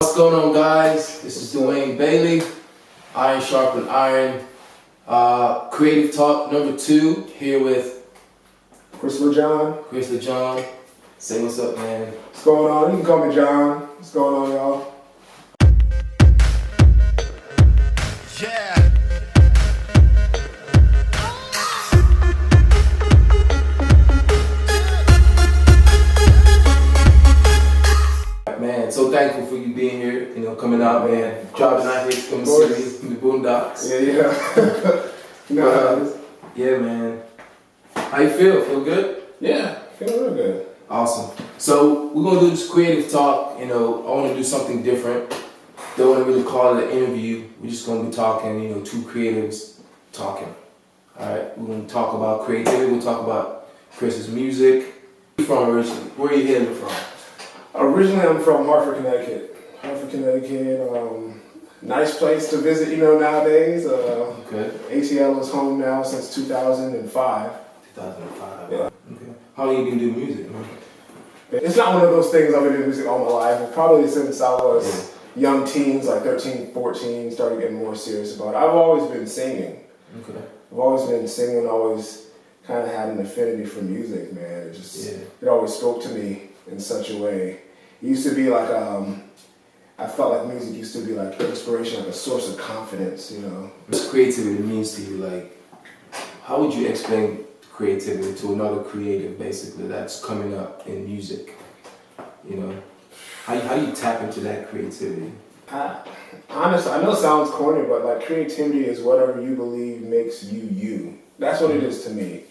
What's going on, guys? This is Dwayne Bailey, Iron Sharpen Iron, Creative Talk number 2, here with KRIS L JEAN. KRIS L JEAN. Say what's up, man. What's going on? You can call me John. What's going on, y'all? Yeah. Man, so thankful for you being here, coming out, man. Driving out here to come see me in the boondocks. Yeah. Yeah, man. How you feel? Feel good? Yeah, feeling real good. Awesome. So we're gonna do this creative talk. I want to do something different. Don't want to really call it an interview. We're just gonna be talking. Two creatives talking. All right. We're gonna talk about creativity. We'll talk about Chris's music. Where you from originally? Where are you hailing from? Originally, I'm from Hartford, Connecticut. Nice place to visit, nowadays. Okay. ATL is home now since 2005. 2005. Yeah. Okay. How long you been doing music, man? It's not one of those things I've been doing music all my life. Probably since I was young teens, like 13, 14, started getting more serious about it. I've always been singing. Okay. I've always been singing, always kind of had an affinity for music, man. It always spoke to me in such a way. It used to be like, I felt like music used to be like inspiration, like a source of confidence, What creativity means to you, like, how would you explain creativity to another creative, basically, that's coming up in music? How do you tap into that creativity? Honestly, I know it sounds corny, but like creativity is whatever you believe makes you you. That's what it is to me.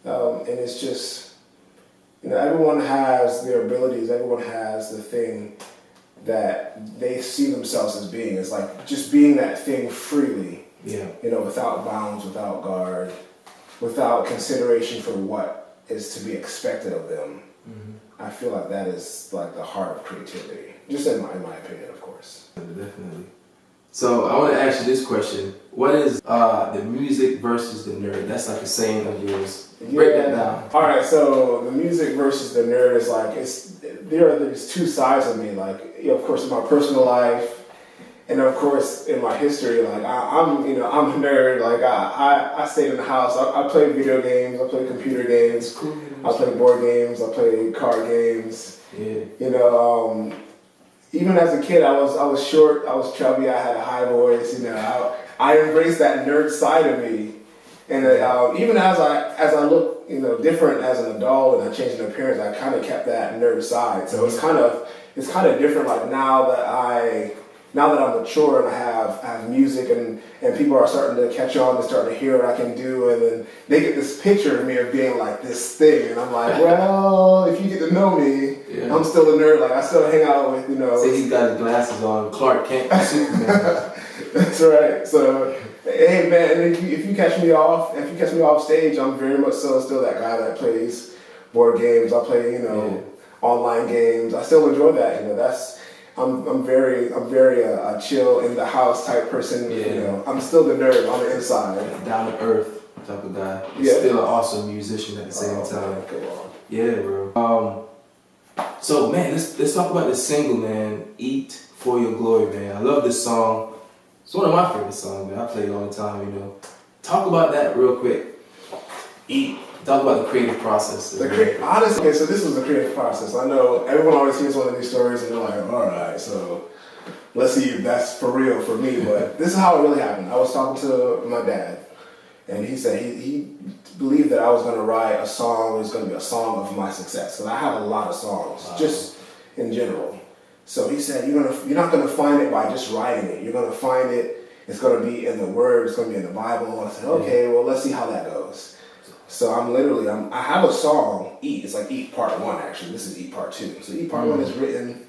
And it's just, everyone has their abilities, everyone has the thing that they see themselves as being. It's like just being that thing freely, without bounds, without guard, without consideration for what is to be expected of them. Mm-hmm. I feel like that is like the heart of creativity, just in my opinion, of course. Definitely. So I want to ask you this question. What is the music versus the nerd? That's like a saying of yours. Break that down. All right, so the music versus the nerd is like, there's two sides of me. Like, of course, in my personal life, and of course in my history. Like, I'm a nerd. Like, I stayed in the house. I play video games. I play computer games. I play board games. I play card games. Yeah. Even as a kid, I was short. I was chubby. I had a high voice. I embraced that nerd side of me. And even as I look, different as an adult and I changed in appearance, I kind of kept that nerd side. So it's kind of different. Like now that I'm mature and I have music and people are starting to catch on and starting to hear what I can do, and then they get this picture of me of being like this thing, and I'm like, well, if you get to know me, I'm still a nerd. Like I still hang out with Say he's got his glasses on, Clark Kent, Superman. That's right. So. Hey man, if you catch me off stage, I'm very much so still that guy that plays board games. I play, online games. I still enjoy that. I'm very chill in the house type person. I'm still the nerd on the inside. Down to earth type of guy. He's still an awesome musician at the same time. Yeah, bro. So man, let's talk about this single, man. Eat for Your Glory, man. I love this song. It's one of my favorite songs, man. I play it all the time, Talk about that real quick. Eat. Talk about the creative process. Honestly, okay, so this was the creative process. I know everyone always hears one of these stories and they're like, all right, so let's see if that's for real for me. But this is how it really happened. I was talking to my dad, and he said he believed that I was going to write a song. It was going to be a song of my success. Because I have a lot of songs, just in general. So he said, you're not going to find it by just writing it. You're going to find it, it's going to be in the Word, it's going to be in the Bible. I said, okay, well, let's see how that goes. So I have a song, Eat. It's like Eat Part 1, actually. This is Eat Part 2. So Eat Part 1 is written,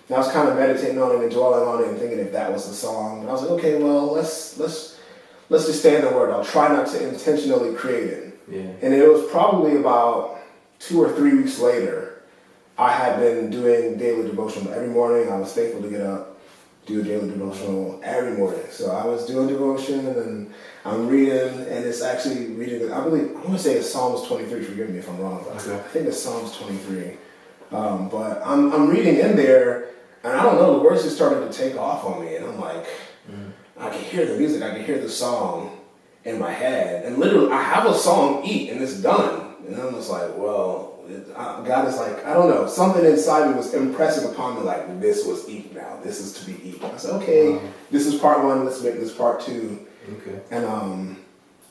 and I was kind of meditating on it and dwelling on it and thinking if that was the song. And I was like, okay, well, let's just stay in the Word. I'll try not to intentionally create it. Yeah. And it was probably about 2 or 3 weeks later, I had been doing daily devotional every morning. I was faithful to get up, do a daily devotional every morning. So I was doing devotion, and then I'm reading, and it's actually reading, I want to say it's Psalms 23, forgive me if I'm wrong, but I think it's Psalms 23. But I'm reading in there, And I don't know, the words just started to take off on me, and I'm like, I can hear the music, I can hear the song in my head, and literally I have a song, Eat, and it's done. And I'm just like, well, God is like, I don't know, something inside me was impressing upon me, like, this was Eat now, this is to be Eat. I said, okay, this is part one, let's make this part two. Okay. And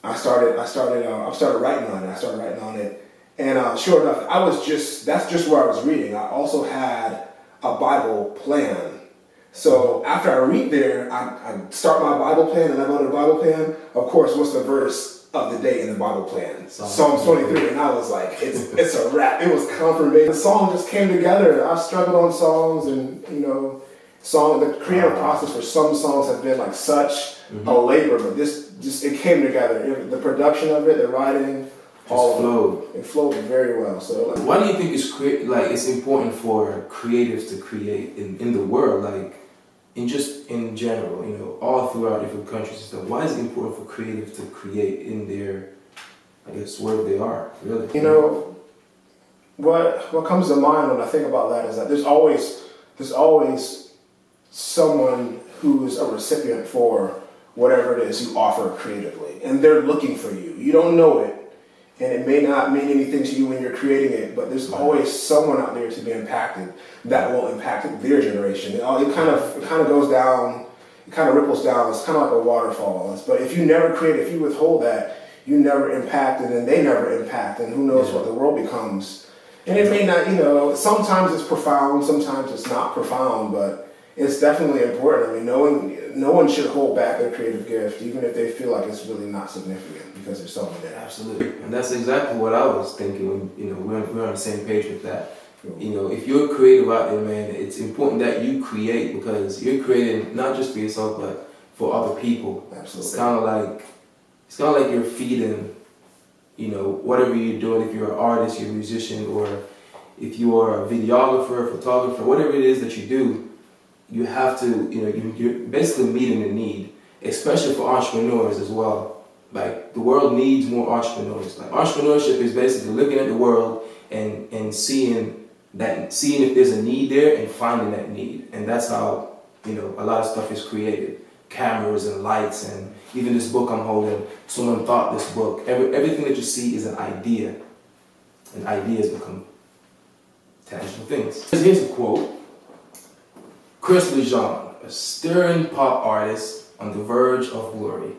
I started writing on it, and sure enough, that's just where I was reading. I also had a Bible plan. So after I read there, I start my Bible plan, and I go to the Bible plan. Of course, what's the verse of the day in the Bible plan? Psalms 23, and I was like, it's a wrap. It was confirmation. The song just came together. I struggled on songs, and the creative process for some songs have been like such a labor, but it came together. The production of it, the writing, it flowed very well. So, why do you think it's important for creatives to create in the world, like in general, all throughout different countries and stuff? Why is it important for creatives to create in their, I guess, wherever they are, really? What comes to mind when I think about that is that there's always someone who's a recipient for whatever it is you offer creatively, and they're looking for you. You don't know it, and it may not mean anything to you when you're creating it, but there's always someone out there to be impacted that will impact their generation. It kind of goes down, it kind of ripples down. It's kind of like a waterfall. But if you never create, if you withhold that, you never impact, and then they never impact, and who knows what the world becomes. And it may not, sometimes it's profound, sometimes it's not profound, but it's definitely important. I mean, no one should hold back their creative gift, even if they feel like it's really not significant, because there's something there. Absolutely, and that's exactly what I was thinking when we're on the same page with that. If you're creative out there, man, it's important that you create, because you're creating not just for yourself but for other people. Absolutely, it's kind of like you're feeding, whatever you're doing. If you're an artist, you're a musician, or if you are a videographer, a photographer, whatever it is that you do. You have to, you're basically meeting a need, especially for entrepreneurs as well. Like, the world needs more entrepreneurs. Like, entrepreneurship is basically looking at the world and seeing if there's a need there and finding that need. And that's how, a lot of stuff is created. Cameras and lights, and even this book I'm holding, someone thought this book. Everything that you see is an idea. And ideas become tangible things. Here's a quote. KRIS L JEAN, a stirring pop artist on the verge of glory,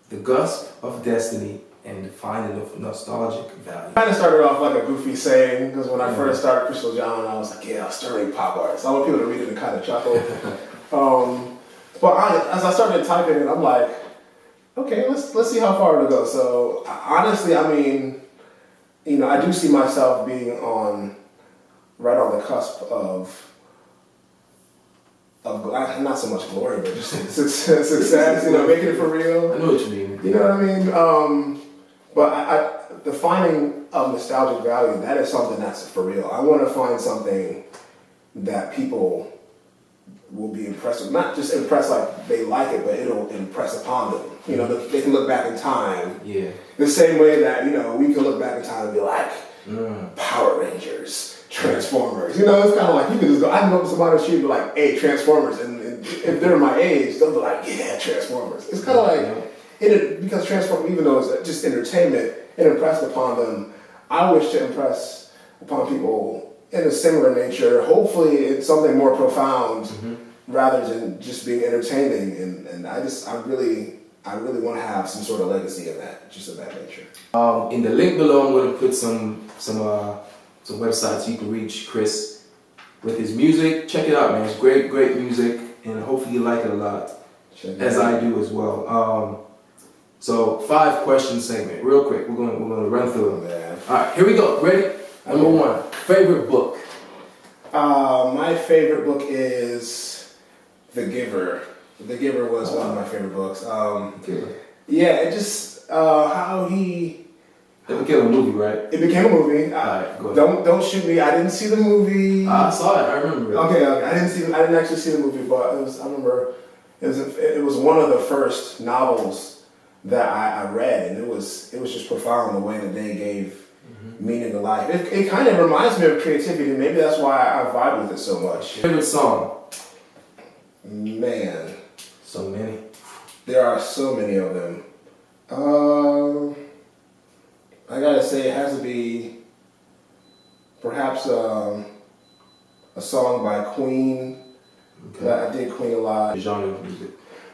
the cusp of destiny, and the finding of nostalgic value. Kind of started off like a goofy saying, because when I first started KRIS L JEAN, I was like, yeah, a stirring pop artist. I want people to read it and kind of chuckle. But as I started typing it, I'm like, okay, let's see how far it'll go. So honestly, I mean, I do see myself being right on the cusp of not so much glory, but just success, making it for real. I know what you mean. You know what I mean? But the finding of nostalgic value, that is something that's for real. I want to find something that people will be impressed with. Not just impressed like they like it, but it'll impress upon them. They can look back in time. Yeah. The same way that, we can look back in time and be like, Power Rangers, Transformers. It's kind of like, you can just go, I can go up to somebody on the street and be like, hey, Transformers. And if they're my age, they'll be like, yeah, Transformers. It's kind of like, because Transformers, even though it's just entertainment, it impressed upon them. I wish to impress upon people in a similar nature. Hopefully it's something more profound rather than just being entertaining. And I really want to have some sort of legacy of that, just of that nature. In the link below, I'm going to put some websites you can reach KRIS with his music. Check it out, man. It's great music, and hopefully you like it a lot, as I do as well. So 5-question segment, real quick. We're gonna run through them. All right, here we go. Ready? Number 1, favorite book. My favorite book is The Giver. The Giver was one of my favorite books. Yeah, it just how he. It became a movie, right? It became a movie. Alright, go ahead. Don't shoot me. I didn't see the movie. I saw it. I remember it. Okay. I didn't actually see the movie, but I remember it was one of the first novels that I read, and it was just profound the way that they gave meaning to life. It kind of reminds me of creativity. Maybe that's why I vibe with it so much. Favorite song? Man. So many. There are so many of them. I gotta say it has to be perhaps a song by Queen. Okay. I dig Queen a lot. Genre of music.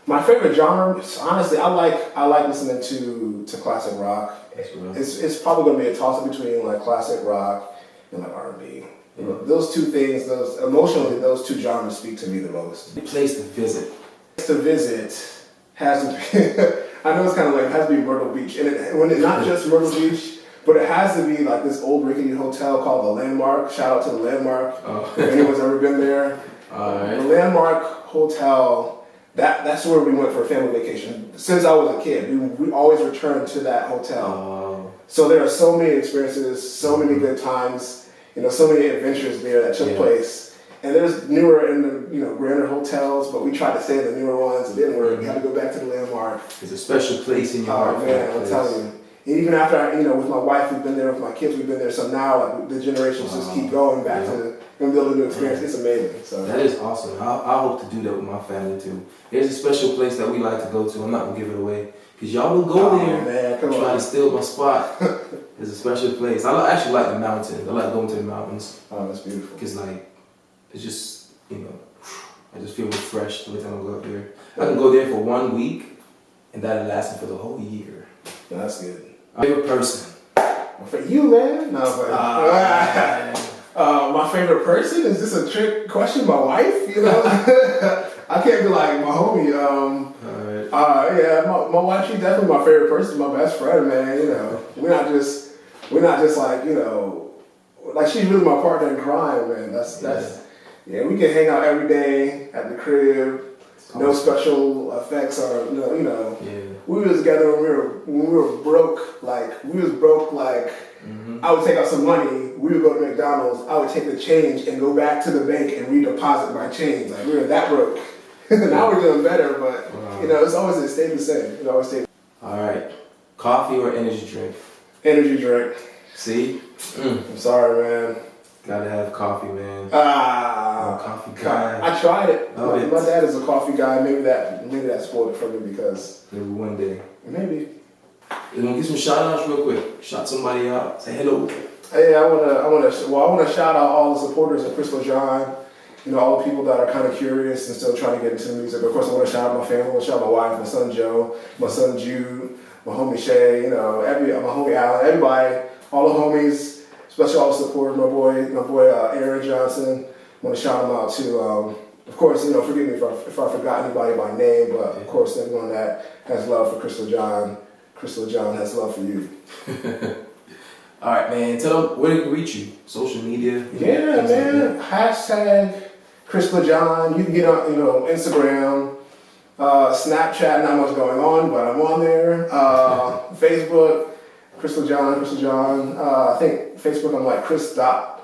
My favorite genre, honestly, I like listening to classic rock. It's probably gonna be a toss up between like classic rock and like R&B. You know, those two things, emotionally, those two genres speak to me the most. Place to visit. Place to visit has to be. I know it's kind of like it has to be Myrtle Beach, and when it's not just Myrtle Beach, but it has to be like this old rickety hotel called the Landmark. Shout out to the Landmark. If anyone's ever been there. Alright. The Landmark Hotel, that's where we went for a family vacation. Since I was a kid, we always returned to that hotel. So there are so many experiences, so many good times, you know, so many adventures there that took place. And there's newer and grander hotels, but we tried to stay in the newer ones. It didn't work. We had to go back to the Landmark. It's a special place in your heart. Oh man, I'm telling you. And even after with my wife, we've been there. With my kids, we've been there. So now, like the generations just keep going back to and building a new experience. It's amazing. So that is awesome. I hope to do that with my family too. There's a special place that we like to go to. I'm not gonna give it away because y'all will go there and try to steal my spot. It's a special place. I actually like the mountains. I like going to the mountains. Oh, that's beautiful. Because like it's just I just feel refreshed every time I go up there. I can go there for 1 week and that'll last me for the whole year. Yeah, that's good. Favorite person? For you, man? No, my favorite person? Is this a trick question? My wife? You know? I can't be like my homie. Yeah, my wife, she's definitely my favorite person, my best friend, man. You know, we're not just like, like she's really my partner in crime, man. Yeah, we can hang out every day at the crib. No special effects or We was together when we were broke. Like I would take out some money. We would go to McDonald's. I would take the change and go back to the bank and redeposit my change. Like we were that broke. Now we're doing better, but it stayed the same. It always stayed. All right, coffee or energy drink? Energy drink. See? I'm sorry, man. Gotta have coffee, man. I'm a coffee guy. I tried it. My dad is a coffee guy. Maybe that spoiled it for me because maybe one day. Maybe. You wanna get some shout outs real quick? Shout somebody out. Say hello. Hey, I wanna shout out all the supporters of KRIS L JEAN. All the people that are kind of curious and still trying to get into music. Of course, I want to shout out my family. I want to shout out my wife, my son Joe, my son Jude, my homie Shay. My homie Alan, everybody, all the homies. Especially all the supporters, my boy Aaron Johnson. I want to shout him out too. Of course, forgive me if I forgot anybody by name, but of course, everyone that has love for KRIS L JEAN, KRIS L JEAN has love for you. All right, man. Tell them where they can reach you. Social media. Yeah, man. Hashtag KRIS L JEAN. You can get on, Instagram, Snapchat. Not much going on, but I'm on there. Facebook. KRIS L JEAN. I think Facebook I'm like KRIS.L.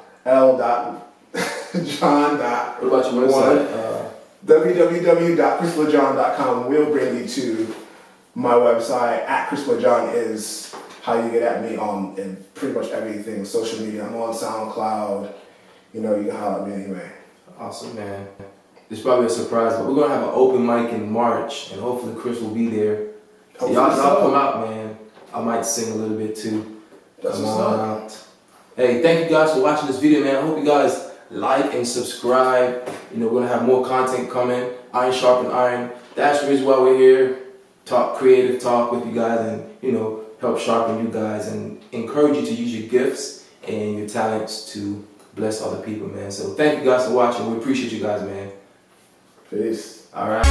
John. What about your website? www.KRISLJean.com will bring you to my website. @KRIS L JEAN is how you get at me on pretty much everything. Social media. I'm on SoundCloud. You can holler at me anyway. Awesome, man. It's probably a surprise, but we're gonna have an open mic in March, and hopefully Chris will be there. So y'all come out, man. I might sing a little bit too. Come on out. Hey, thank you guys for watching this video, man. I hope you guys like and subscribe. We're gonna have more content coming. Iron Sharpen Iron. That's the reason why we're here. Talk creative talk with you guys, and help sharpen you guys and encourage you to use your gifts and your talents to bless other people, man. So thank you guys for watching. We appreciate you guys, man. Peace. All right.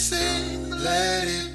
sing, let it